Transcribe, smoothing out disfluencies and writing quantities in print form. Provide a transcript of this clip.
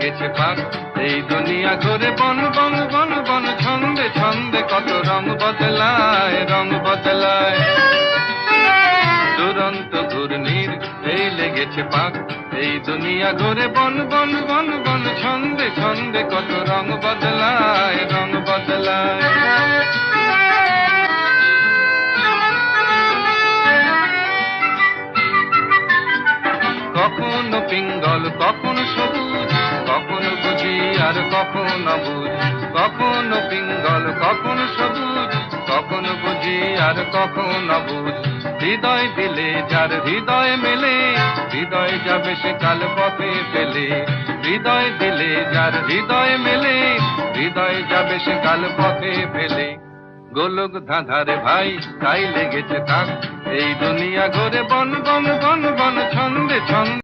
লেগেছে পাক। এই দুনিয়া ঘুরে বন বন বন বন, ছন্দে ছন্দে কত রং বদলায়, রং বদলায়। দুরন্ত ঘূর্ণির এই লেগেছে পাক। এই দুনিয়া ঘুরে বন বন বন বন, ছন্দে ছন্দে কত রং বদলায়, রং বদলায়। কখনো পিঙ্গল কখনো সবুজ, কখনো বুঝি আর কখনো অবুঝ। কখনো পিঙ্গল কখনো সবুজ, কখনো বুঝি আর কখনো অবুঝ। হৃদয় দিলে যার হৃদয় মেলে, হৃদয় যাবে সে কাল পথে ফেলে। হৃদয় দিলে যার হৃদয় মেলে, হৃদয় যাবে সে কাল পথে ফেলে। গোলক ধাঁধারে ভাই তাই লেগেছে তাক। এই দুনিয়া ঘুরে বন বন বন বন, ছন্দে ছন্দে